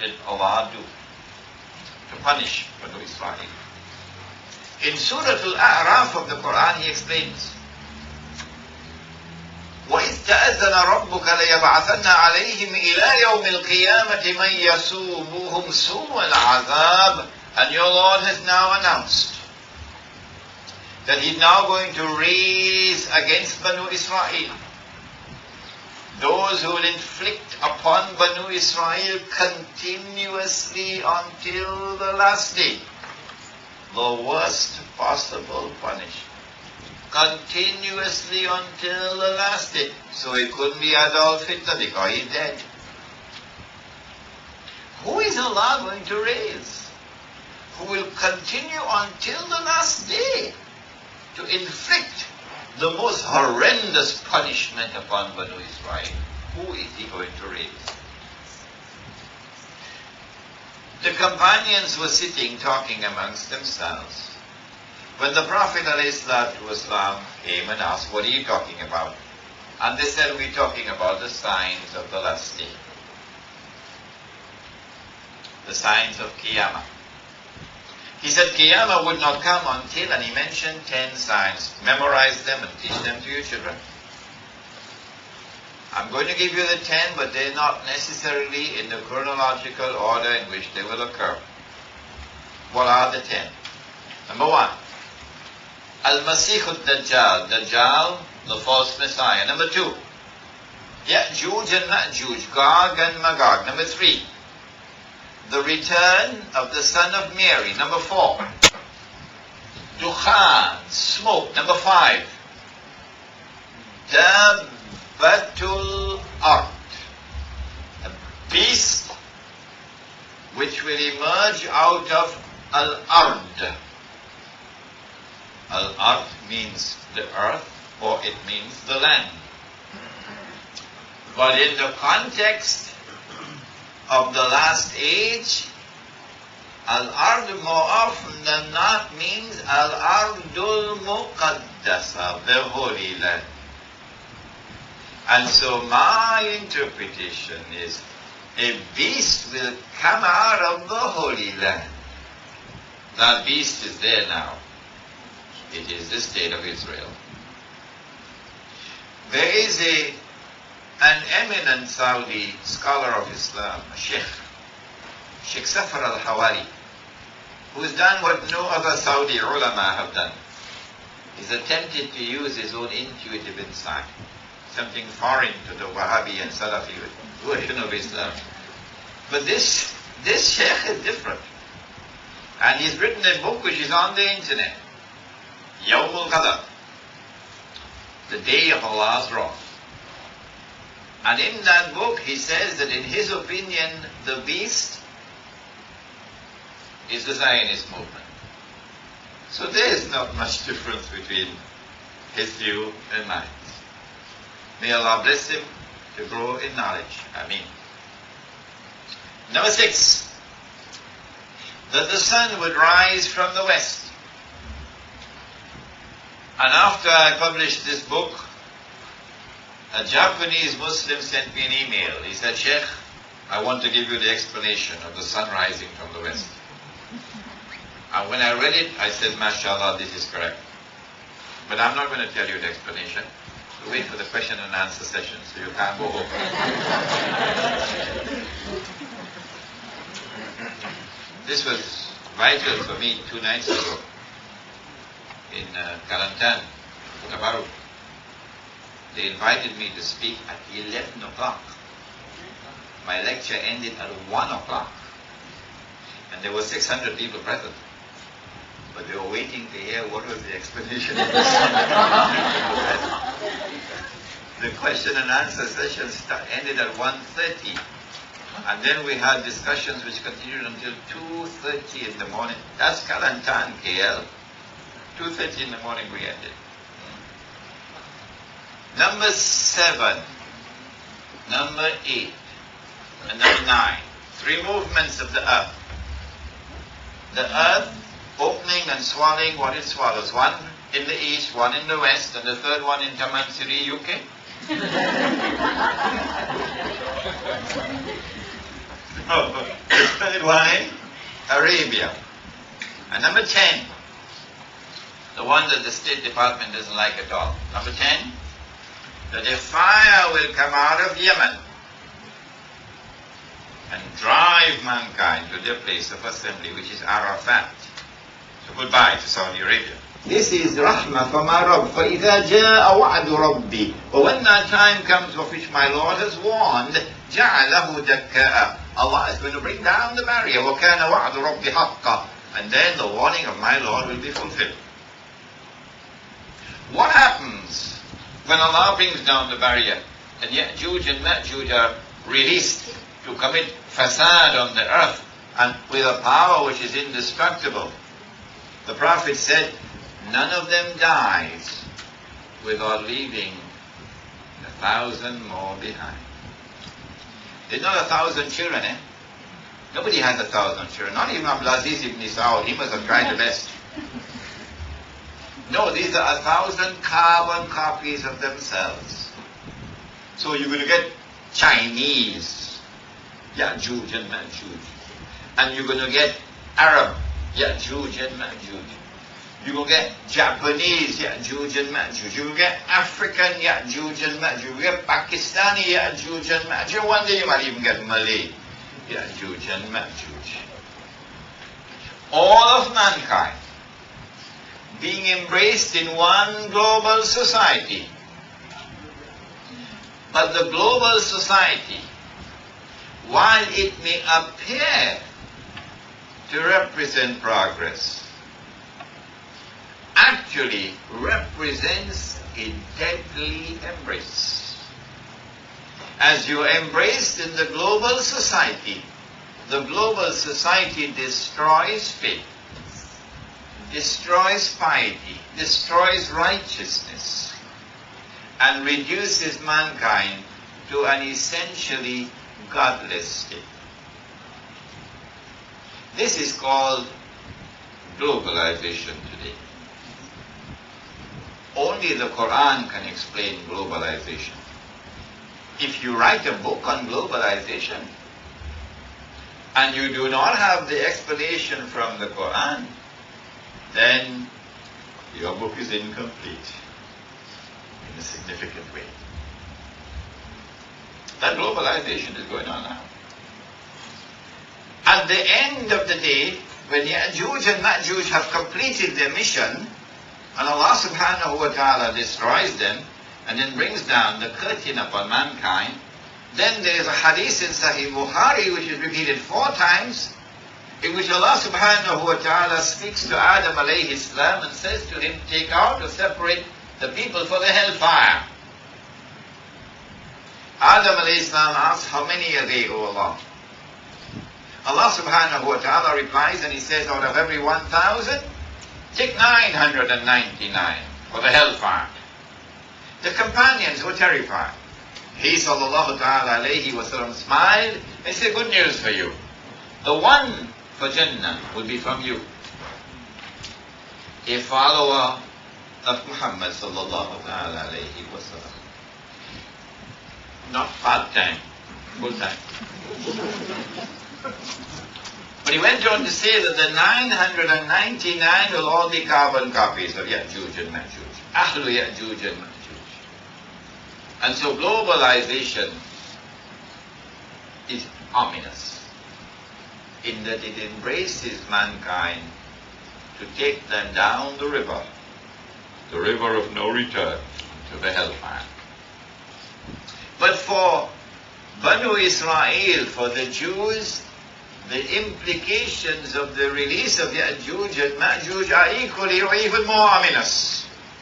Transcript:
did Allah do to punish Banu Israel? In Surah Al-A'raf of the Qur'an, he explains, وَإِذْ تَأَذَّنَ رَبُّكَ لَيَبْعَثَنَّ عَلَيْهِمْ إِلَى يَوْمِ الْقِيَامَةِ مَنْ يَسُومُهُمْ سُوءَ الْعَذَابِ. And your Lord has now announced that He's now going to raise against Banu Israel those who will inflict upon Banu Israel continuously until the last day the worst possible punishment. Continuously until the last day. So it couldn't be Adolf Hitler because he's dead. Who is Allah going to raise? Who will continue until the last day to inflict the most horrendous punishment upon Banu Israel? Who is He going to raise? The companions were sitting talking amongst themselves when the Prophet ﷺ came and asked, what are you talking about? And they said, we're talking about the signs of the last day. The signs of Qiyamah. He said Qiyamah would not come until, and he mentioned 10 signs. Memorize them and teach them to your children. I'm going to give you the 10, but they're not necessarily in the chronological order in which they will occur. What are the 10? Number 1. Al-Masih al-Dajjal. Dajjal, the false Messiah. Number 2. Ya'juj and Ma'juj. Gog and Magog. Number 3. The return of the son of Mary. Number 4. Dukhan, smoke. Number 5. Dabbatul Ard. A beast which will emerge out of Al-Ard. Al-Ard means the earth, or it means the land. But in the context of the last age, Al-Ard more often than not means Al-Ardul Muqaddasa, the Holy Land. And so my interpretation is, a beast will come out of the Holy Land. That beast is there now. It is the state of Israel. There is an eminent Saudi scholar of Islam, a Sheikh Safar al-Hawari, who has done what no other Saudi ulama have done. He's attempted to use his own intuitive insight, something foreign to the Wahhabi and Salafi version of Islam. But this Sheikh is different. And he's written a book which is on the internet, Yawm al-Qadr, the day of Allah's wrath. And in that book he says that in his opinion the beast is the Zionist movement. So there is not much difference between his view and mine. May Allah bless him to grow in knowledge. Ameen. Number 6. That the sun would rise from the west. And after I published this book, a Japanese Muslim sent me an email. He said, Sheikh, I want to give you the explanation of the sun rising from the west. And when I read it, I said, MashaAllah, this is correct. But I'm not going to tell you the explanation. So wait for the question and answer session so you can't go home. This was vital for me 2 nights ago in Kelantan, Kutabaru. They invited me to speak at 11 o'clock. My lecture ended at 1 o'clock. And there were 600 people present. But they were waiting to hear what was the explanation of the sun. The question and answer session ended at 1:30. And then we had discussions which continued until 2:30 in the morning. That's Kelantan, KL. 2:30 in the morning we ended. Number 7, number 8, and number 9. 3 movements of the earth. The earth opening and swallowing what it swallows. One in the east, one in the west, and the third one in Tamansiri, UK. The third one, Arabia. And number 10, the one that the State Department doesn't like at all. Number 10, that a fire will come out of Yemen and drive mankind to their place of assembly, which is Arafat. So goodbye to Saudi Arabia. This is rahmah from our Rabb. فَإِذَا جَاءَ وَعْدُ رَبِّي. But when that time comes of which my Lord has warned, جَعَلَهُ دَكَّاءَ. Allah is going to bring down the barrier. وَكَانَ وَعْدُ رَبِّ حَقًّا. And then the warning of my Lord will be fulfilled. What happens when Allah brings down the barrier and Ya'juj and Ma'juj are released to commit fasad on the earth and with a power which is indestructible? The Prophet said, none of them dies without leaving 1,000 more behind. There's not 1,000 children, eh? Nobody has 1,000 children. Not even Abdulaziz ibn Saud. He must have tried the best. No, these are 1,000 carbon copies of themselves. So you're going to get Chinese, Ya'juj and Ma'juj. And you're going to get Arab, Ya'juj and Ma'juj. You're going to get Japanese Ya'juj and Ma'juj. You're going to get African Ya'juj and Ma'juj. You're going to get Pakistani Ya'juj and Ma'juj. One day you might even get Malay Ya'juj and Ma'juj. All of mankind being embraced in one global society. But the global society, while it may appear to represent progress, actually represents a deadly embrace. As you are embraced in the global society destroys faith, destroys piety, destroys righteousness, and reduces mankind to an essentially godless state. This is called globalization today. Only the Qur'an can explain globalization. If you write a book on globalization and you do not have the explanation from the Qur'an, then your book is incomplete in a significant way. That globalization is going on now. At the end of the day, when Ya'juj and Ma'juj have completed their mission, and Allah subhanahu wa ta'ala destroys them, and then brings down the curtain upon mankind, then there is a hadith in Sahih Bukhari which is repeated 4 times, in which Allah subhanahu wa ta'ala speaks to Adam alayhi salam and says to him, take out or separate the people for the hellfire. Adam alayhi salam asks, how many are they, O Allah? Allah subhanahu wa ta'ala replies and he says, out of every 1,000, take 999 for the hellfire. The companions were terrified. He sallallahu ta'ala alayhi wa sallam smiled and said, good news for you. The one for Jannah will be from you. A follower of Muhammad sallallahu ta'ala alayhi wa sallam. Not part-time, full-time. But he went on to say that the 999 will all be carbon copies of Ya'juj and Ma'juj. Ahlu Ya'juj and Ma'juj. And so globalization is ominous in that it embraces mankind to take them down the river of no return, to the hellfire. But for Banu Israel, for the Jews, the implications of the release of Ya'juj and Ma'juj are equally or even more ominous.